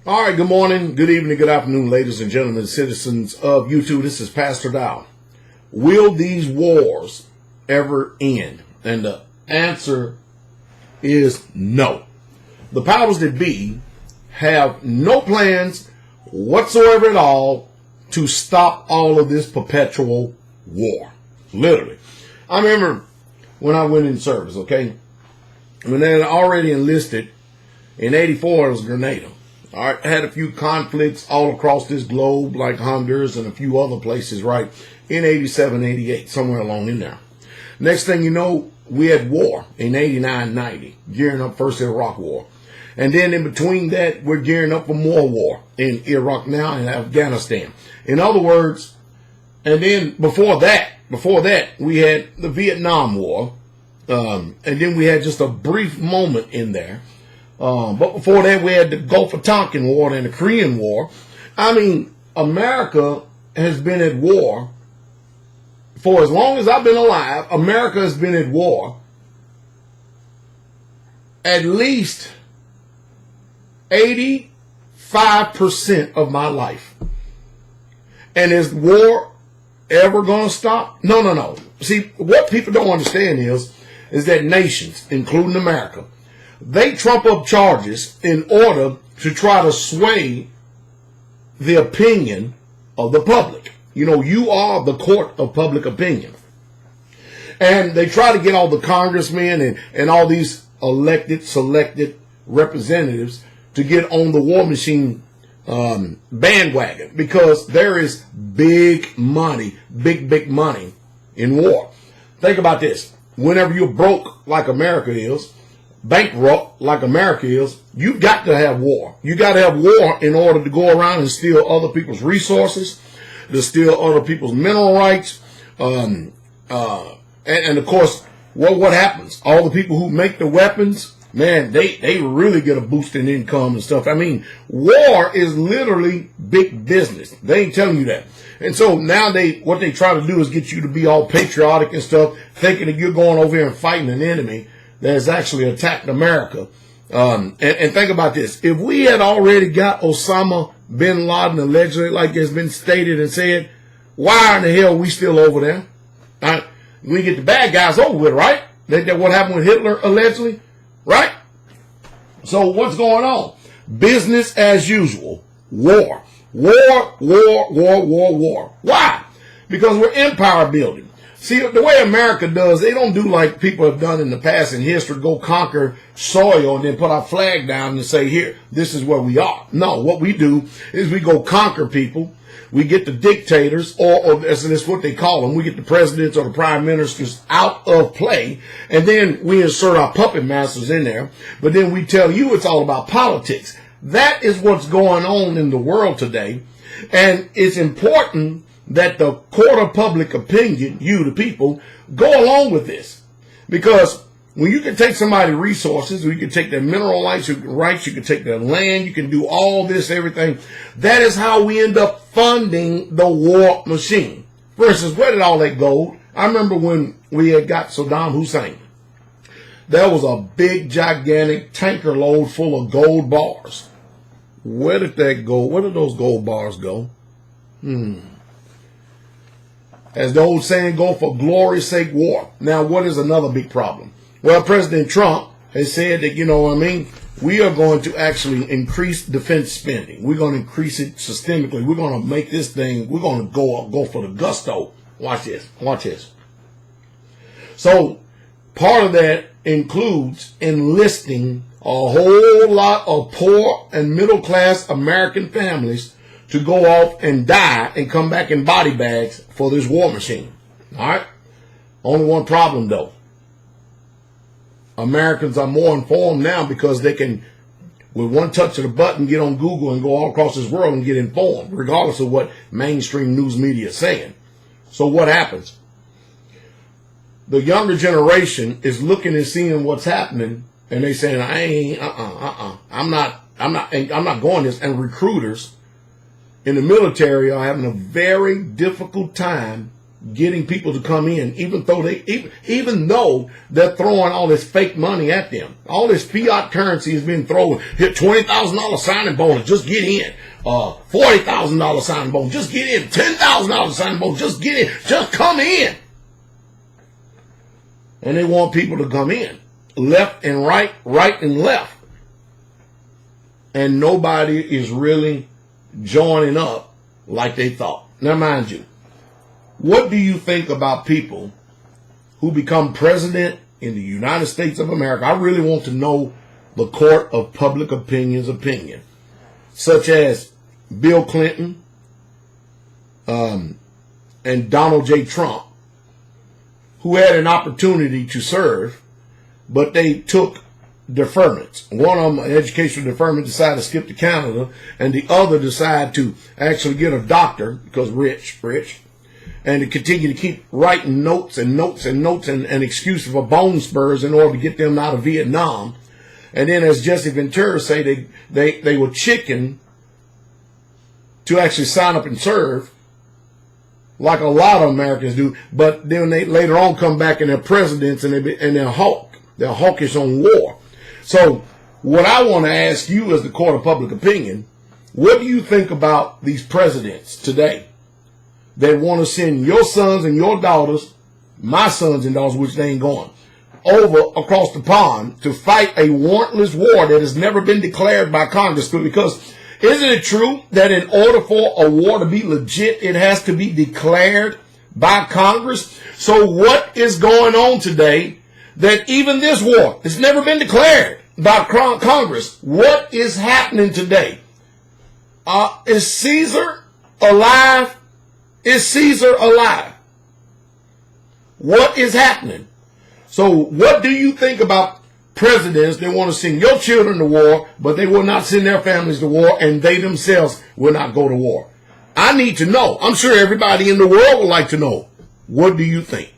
All right, good morning, good evening, good afternoon, ladies and gentlemen, citizens of YouTube. This is Pastor Dowell. Will these wars ever end? And the answer is no. The powers that be have no plans whatsoever at all to stop all of this perpetual war. Literally. I remember when I went in service, okay? When they had already enlisted in 84, it was Grenada. I had a few conflicts all across this globe, like Honduras and a few other places, right, in 87, 88, somewhere along in there. Next thing you know, we had war in 89, 90, gearing up first Iraq war. And then in between that, we're gearing up for more war in Iraq now and Afghanistan. In other words, and then before that, we had the Vietnam War. And then we had just a brief moment in there. But before that, we had the Gulf of Tonkin War and the Korean War. I mean, America has been at war for as long as I've been alive. America has been at war at least 85% of my life. And is war ever going to stop? No. See, what people don't understand is that nations, including America, they trump up charges in order to try to sway the opinion of the public. You know, you are the court of public opinion. And they try to get all the congressmen and all these selected representatives to get on the war machine bandwagon, because there is big money in war. Think about this. Whenever you're broke like America is, bankrupt like America is, you've got to have war. You got to have war in order to go around and steal other people's resources, to steal other people's mineral rights. And of course, what happens? All the people who make the weapons, man, they really get a boost in income and stuff. I mean, war is literally big business. They ain't telling you that. And so now what they try to do is get you to be all patriotic and stuff, thinking that you're going over here and fighting an enemy that has actually attacked America. And think about this. If we had already got Osama bin Laden allegedly, like it's been stated and said, why in the hell are we still over there? We get the bad guys over with, right? That what happened with Hitler allegedly, right? So what's going on? Business as usual. War. Why? Because we're empire building. See, the way America does, they don't do like people have done in the past in history, go conquer soil and then put our flag down and say, here, this is where we are. No, what we do is we go conquer people. We get the dictators, or that's what they call them. We get the presidents or the prime ministers out of play, and then we insert our puppet masters in there. But then we tell you it's all about politics. That is what's going on in the world today. And it's important that the court of public opinion, you, the people, go along with this. Because when you can take somebody's resources, you can take their mineral rights, you can take their land, you can do all this, everything. That is how we end up funding the war machine. For instance, where did all that gold? I remember when we had got Saddam Hussein. There was a big, gigantic tanker load full of gold bars. Where did that go? Where did those gold bars go? As the old saying go, for glory's sake, war. Now, what is another big problem? Well, President Trump has said that, we are going to actually increase defense spending. We're going to increase it systemically. We're going to make this thing, we're going to go for the gusto. Watch this. So part of that includes enlisting a whole lot of poor and middle class American families to go off and die and come back in body bags for this war machine. All right? Only one problem, though. Americans are more informed now because they can, with one touch of the button, get on Google and go all across this world and get informed, regardless of what mainstream news media is saying. So what happens? The younger generation is looking and seeing what's happening, and they saying, I'm not going this. And recruiters in the military are having a very difficult time getting people to come in, even though they're throwing all this fake money at them. All this fiat currency has been thrown. Hit $20,000 signing bonus, just get in. $40,000 signing bonus, just get in. $10,000 signing bonus, just get in. Just come in. And they want people to come in, left and right, right and left. And nobody is really joining up like they thought. Now, mind you, what do you think about people who become president in the United States of America? I really want to know the court of public opinion's opinion, such as Bill Clinton and Donald J. Trump, who had an opportunity to serve, but they took deferments. One of them, an educational deferment, decided to skip to Canada, and the other decided to actually get a doctor because rich, and to continue to keep writing notes and excuses for bone spurs in order to get them out of Vietnam. And then, as Jesse Ventura say, they were chicken to actually sign up and serve, like a lot of Americans do. But then they later on come back and they're presidents and they're hawkish on war. So what I want to ask you as the court of public opinion, what do you think about these presidents today that want to send your sons and your daughters, my sons and daughters, which they ain't going, over across the pond to fight a warrantless war that has never been declared by Congress? Because isn't it true that in order for a war to be legit, it has to be declared by Congress? So what is going on today that even this war has never been declared by Congress? What is happening today? Is Caesar alive? Is Caesar alive? What is happening? So what do you think about presidents that want to send your children to war, but they will not send their families to war, and they themselves will not go to war? I need to know. I'm sure everybody in the world would like to know. What do you think?